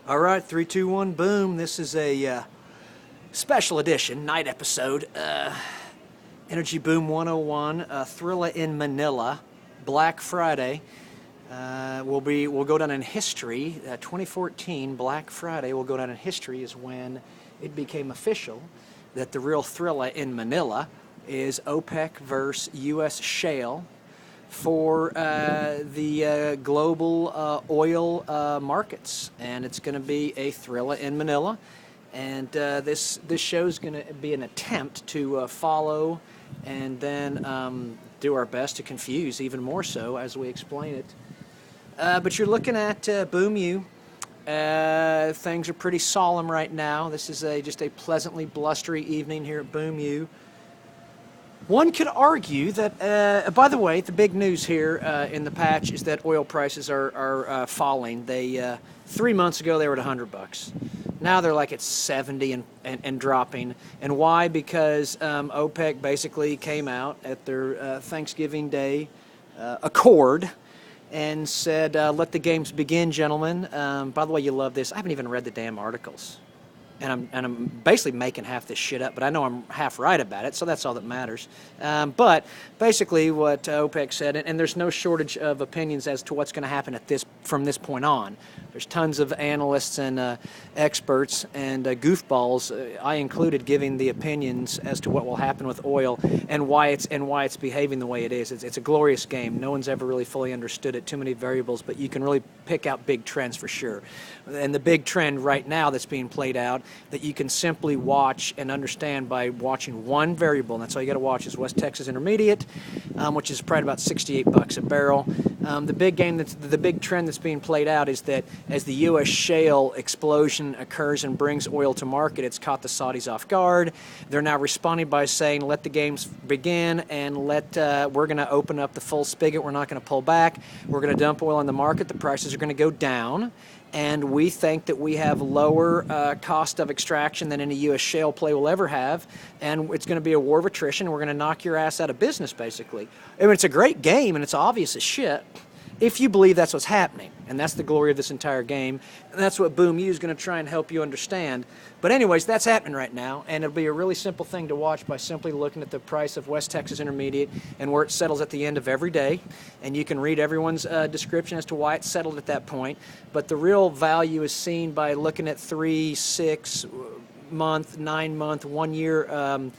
All right, 3, 2, 1, boom. This is a special edition, night episode. Energy Boom 101, Thrilla in Manila, Black Friday. We'll go down in history. 2014 Black Friday will go down in history is when it became official that the real Thrilla in Manila is OPEC versus U.S. shale for the global oil markets, and it's going to be a Thrilla in Manila. And this show is going to be an attempt to follow and then do our best to confuse even more so as we explain it. But you're looking at Boom U. Things are pretty solemn right now. This is just a pleasantly blustery evening here at Boom U. One could argue that, by the way, the big news here in the patch is that oil prices are falling. They 3 months ago they were at $100. Now they're like at 70 and dropping. And why? Because OPEC basically came out at their Thanksgiving Day accord and said, "Let the games begin, gentlemen." By the way, you love this. I haven't even read the damn articles. And I'm basically making half this shit up, but I know I'm half right about it, so that's all that matters. But basically what OPEC said, and there's no shortage of opinions as to what's going to happen from this point on. There's tons of analysts and experts and goofballs, I included, giving the opinions as to what will happen with oil and why it's behaving the way it is. It's a glorious game. No one's ever really fully understood it. Too many variables, but you can really pick out big trends for sure. And the big trend right now that's being played out that you can simply watch and understand by watching one variable, and that's all you got to watch, is West Texas Intermediate, which is probably about $68 a barrel. The big trend that's being played out is that as the U.S. shale explosion occurs and brings oil to market, it's caught the Saudis off guard. They're now responding by saying, "Let the games begin, and we're going to open up the full spigot. We're not going to pull back. We're going to dump oil on the market. The prices are going to go down." And we think that we have lower cost of extraction than any U.S. shale play will ever have. And it's going to be a war of attrition. We're going to knock your ass out of business, basically. I mean, it's a great game, and it's obvious as shit if you believe that's what's happening. And that's the glory of this entire game. And that's what Boom U is going to try and help you understand. But anyways, that's happening right now. And it'll be a really simple thing to watch by simply looking at the price of West Texas Intermediate and where it settles at the end of every day. And you can read everyone's description as to why it settled at that point. But the real value is seen by looking at 3, 6 month, 9 month, 1 year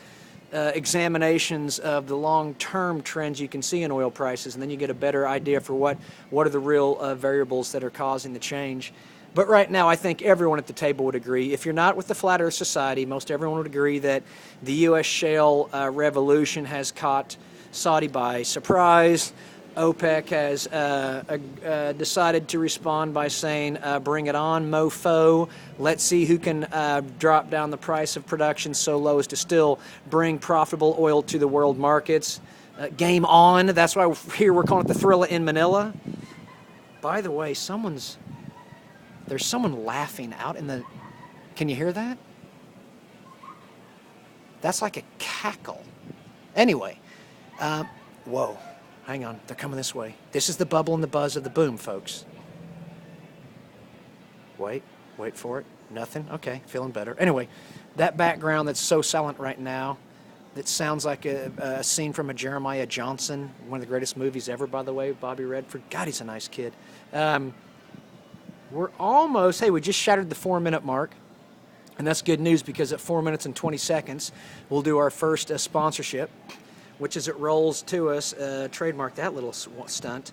examinations of the long-term trends you can see in oil prices, and then you get a better idea for what are the real variables that are causing the change. But right now, I think everyone at the table would agree. If you're not with the Flat Earth Society, most everyone would agree that the U.S. shale revolution has caught Saudi by surprise. OPEC has decided to respond by saying, "Bring it on, mofo. Let's see who can drop down the price of production so low as to still bring profitable oil to the world markets." Game on. That's why here we're calling it the Thrilla in Manila. By the way, there's someone laughing out in the... Can you hear that? That's like a cackle. Anyway, whoa. Hang on, they're coming this way. This is the bubble and the buzz of the boom, folks. Wait for it. Nothing? Okay, feeling better. Anyway, that background that's so silent right now, that sounds like a scene from a Jeremiah Johnson, one of the greatest movies ever, by the way, Bobby Redford. God, he's a nice kid. We're almost, we just shattered the 4-minute mark. And that's good news because at 4 minutes and 20 seconds, we'll do our first sponsorship, which as it rolls to us, trademark that little stunt.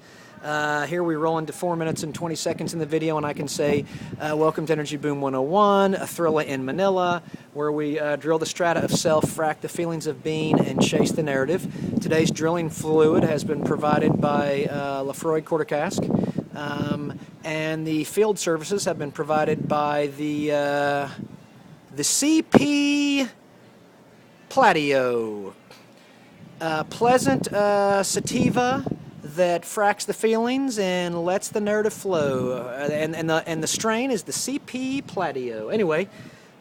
Here we roll into 4 minutes and 20 seconds in the video, and I can say, welcome to Energy Boom 101, a Thrilla in Manila, where we drill the strata of self, frack the feelings of being, and chase the narrative. Today's drilling fluid has been provided by Lafroy Quarter Cask, and the field services have been provided by the CP Platio. Pleasant sativa that fracks the feelings and lets the narrative flow. And the strain is the CP Platio. Anyway,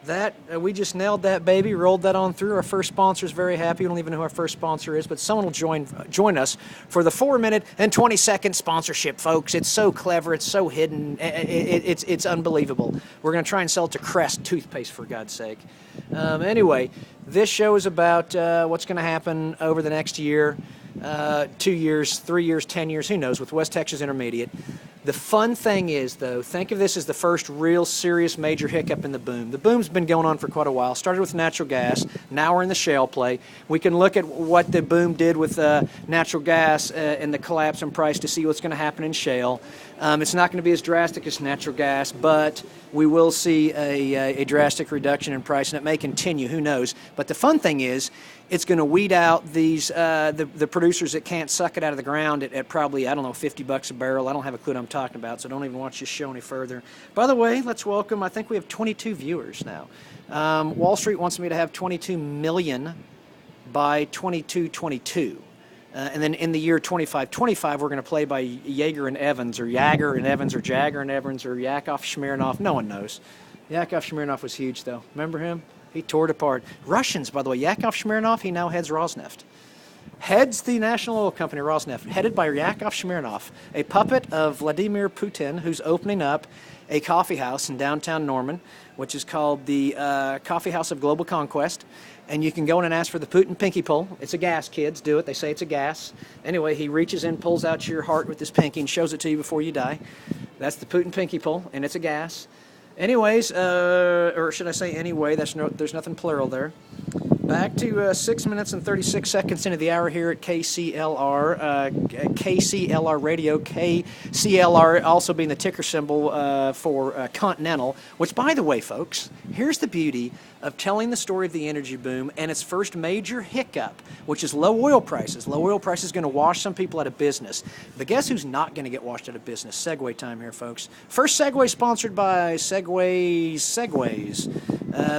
That we just nailed that baby, rolled that on through. Our first sponsor is very happy. We don't even know who our first sponsor is, but someone will join us for the 4-minute and 20-second sponsorship, folks. It's so clever, it's so hidden, it's unbelievable. We're going to try and sell it to Crest toothpaste, for God's sake. Anyway, this show is about what's going to happen over the next year, 2 years, 3 years, 10 years, who knows, with West Texas Intermediate. The fun thing is, though, think of this as the first real serious major hiccup in the boom. The boom's been going on for quite a while. Started with natural gas. Now we're in the shale play. We can look at what the boom did with natural gas and the collapse in price to see what's going to happen in shale. It's not going to be as drastic as natural gas, but we will see a drastic reduction in price, and it may continue. Who knows? But the fun thing is, it's going to weed out these the producers that can't suck it out of the ground at probably, I don't know, $50 a barrel. I don't have a clue what I'm talking about, so don't even watch this show any further. By the way, let's welcome, I think we have 22 viewers now. Wall Street wants me to have 22 million by 2222. And then in the year 2525, we're going to play by Jaeger and Evans, or Jagger and Evans, or Jagger and Evans, or Yakov Smirnoff. No one knows. Yakov Smirnoff was huge, though. Remember him? He tore it apart. Russians, by the way. Yakov Smirnoff, he now heads Rosneft. Heads the national oil company, Rosneft, headed by Yakov Smirnoff, a puppet of Vladimir Putin, who's opening up a coffee house in downtown Norman, which is called the Coffee House of Global Conquest. And you can go in and ask for the Putin pinky pull. It's a gas, kids. Do it. They say it's a gas. Anyway, he reaches in, pulls out your heart with his pinky, and shows it to you before you die. That's the Putin pinky pull, and it's a gas. Anyways, or should I say anyway, there's nothing plural there. Back to 6 minutes and 36 seconds into the hour here at KCLR, KCLR Radio, KCLR also being the ticker symbol for Continental, which, by the way, folks, here's the beauty of telling the story of the energy boom and its first major hiccup, which is low oil prices. Low oil prices is going to wash some people out of business. But guess who's not going to get washed out of business? Segway time here, folks. First Segway sponsored by Segways.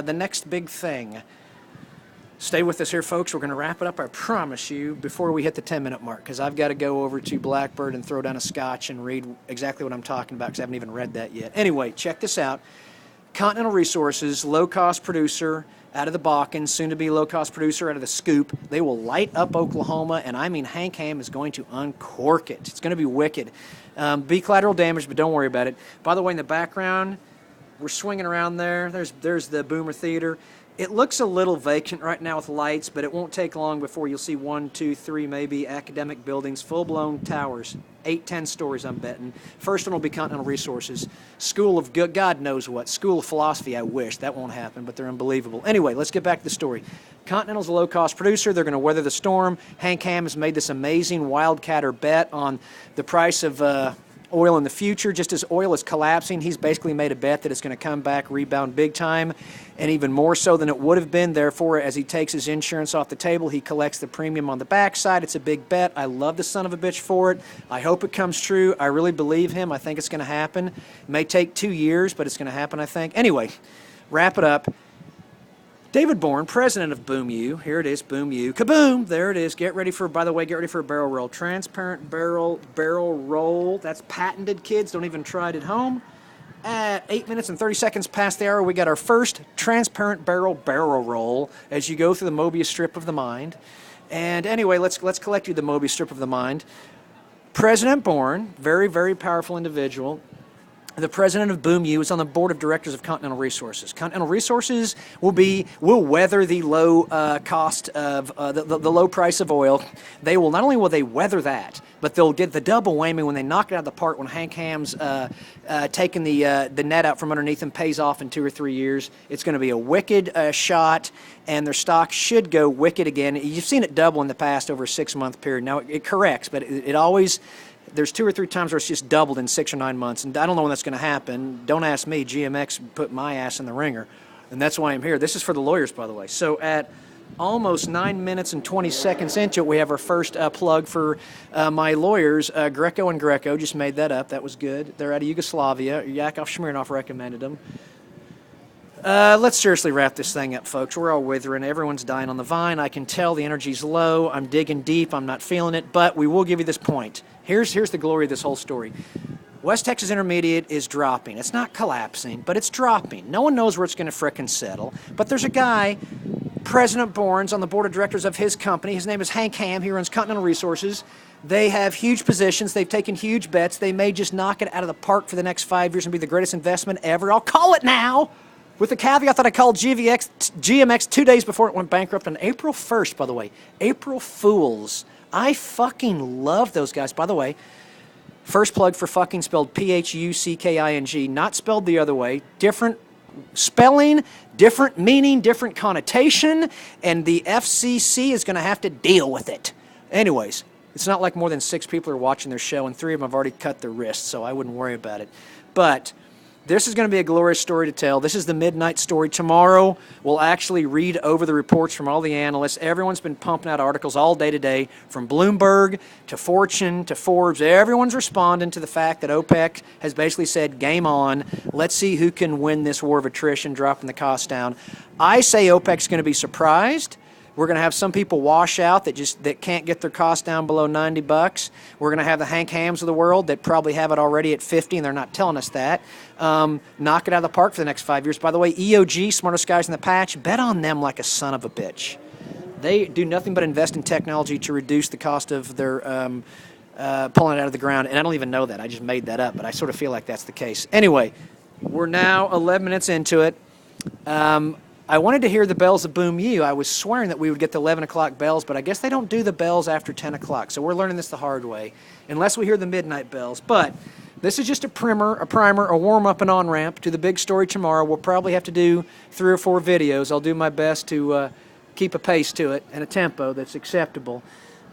The next big thing. Stay with us here, folks. We're going to wrap it up, I promise you, before we hit the 10-minute mark, because I've got to go over to Blackbird and throw down a scotch and read exactly what I'm talking about, because I haven't even read that yet. Anyway, check this out. Continental Resources, low-cost producer out of the Bakken, soon-to-be low-cost producer out of the Scoop. They will light up Oklahoma, and I mean Hank Hamm is going to uncork it. It's going to be wicked. Be collateral damage, but don't worry about it. By the way, in the background, we're swinging around there. There's the Boomer Theater. It looks a little vacant right now with lights, but it won't take long before you'll see 1, 2, 3, maybe academic buildings, full-blown towers, 8, 10 stories, I'm betting. First one will be Continental Resources. School of God knows what. School of Philosophy, I wish. That won't happen, but they're unbelievable. Anyway, let's get back to the story. Continental's a low-cost producer. They're going to weather the storm. Hank Hamm has made this amazing wildcatter bet on the price of oil in the future. Just as oil is collapsing, he's basically made a bet that it's going to come back, rebound big time, and even more so than it would have been. Therefore, as he takes his insurance off the table, he collects the premium on the backside. It's a big bet. I love the son of a bitch for it. I hope it comes true. I really believe him. I think it's going to happen. It may take 2 years, but it's going to happen, I think. Anyway, wrap it up. David Bourne, president of Boom U. Here it is, Boom U. Kaboom! There it is. Get ready for, by the way, get ready for a barrel roll. Transparent barrel roll. That's patented, kids. Don't even try it at home. At 8 minutes and 30 seconds past the hour, we got our first transparent barrel roll as you go through the Mobius strip of the mind. And anyway, let's collect you the Mobius strip of the mind. President Bourne, very, very powerful individual. The president of Boom U is on the board of directors of Continental Resources. Continental Resources will weather the low cost of the low price of oil. They will not only will they weather that, but they'll get the double whammy when they knock it out of the park when Hank Hamm's taking the net out from underneath and pays off in 2 or 3 years. It's going to be a wicked shot, and their stock should go wicked again. You've seen it double in the past over a 6-month period. Now it corrects, but it always. There's 2 or 3 times where it's just doubled in 6 or 9 months, and I don't know when that's going to happen. Don't ask me. GMX put my ass in the ringer, and that's why I'm here. This is for the lawyers, by the way. So at almost 9 minutes and 20 seconds into it, we have our first plug for my lawyers, Greco and Greco. Just made that up. That was good. They're out of Yugoslavia. Yakov Smirnoff recommended them. Let's seriously wrap this thing up, folks. We're all withering. Everyone's dying on the vine. I can tell the energy's low. I'm digging deep. I'm not feeling it, but we will give you this point. Here's the glory of this whole story. West Texas Intermediate is dropping. It's not collapsing, but it's dropping. No one knows where it's going to frickin' settle. But there's a guy, President Bournes, on the board of directors of his company. His name is Hank Hamm. He runs Continental Resources. They have huge positions. They've taken huge bets. They may just knock it out of the park for the next 5 years and be the greatest investment ever. I'll call it now, with the caveat that I called GMX 2 days before it went bankrupt on April 1st, by the way. April Fools. I fucking love those guys. By the way, first plug for fucking, spelled P-H-U-C-K-I-N-G, not spelled the other way. Different spelling, different meaning, different connotation, and the FCC is going to have to deal with it. Anyways, it's not like more than 6 people are watching their show, and 3 of them have already cut their wrists, so I wouldn't worry about it. But this is going to be a glorious story to tell. This is the midnight story. Tomorrow, we'll actually read over the reports from all the analysts. Everyone's been pumping out articles all day today, from Bloomberg to Fortune to Forbes. Everyone's responding to the fact that OPEC has basically said, game on. Let's see who can win this war of attrition, dropping the cost down. I say OPEC's going to be surprised. We're going to have some people wash out that can't get their cost down below $90. We're going to have the Hank Hams of the world that probably have it already at 50, and they're not telling us that. Knock it out of the park for the next 5 years. By the way, EOG, smartest guys in the patch, bet on them like a son of a bitch. They do nothing but invest in technology to reduce the cost of their pulling it out of the ground. And I don't even know that. I just made that up, but I sort of feel like that's the case. Anyway, we're now 11 minutes into it. I wanted to hear the bells of Boom U. I was swearing that we would get the 11 o'clock bells, but I guess they don't do the bells after 10 o'clock, so we're learning this the hard way, unless we hear the midnight bells. But this is just a primer, a warm-up and on-ramp to the big story tomorrow. We'll probably have to do 3 or 4 videos. I'll do my best to keep a pace to it and a tempo that's acceptable.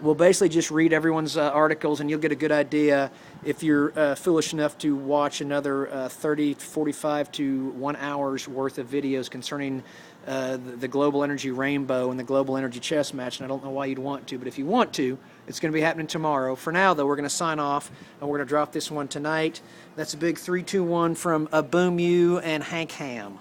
We'll basically just read everyone's articles, and you'll get a good idea if you're foolish enough to watch another 30, 45 to 1 hour's worth of videos concerning the global energy rainbow and the global energy chess match. And I don't know why you'd want to, but if you want to, it's going to be happening tomorrow. For now, though, we're going to sign off, and we're going to drop this one tonight. That's a big 3, 2, 1 from Boom U and Hank Hamm.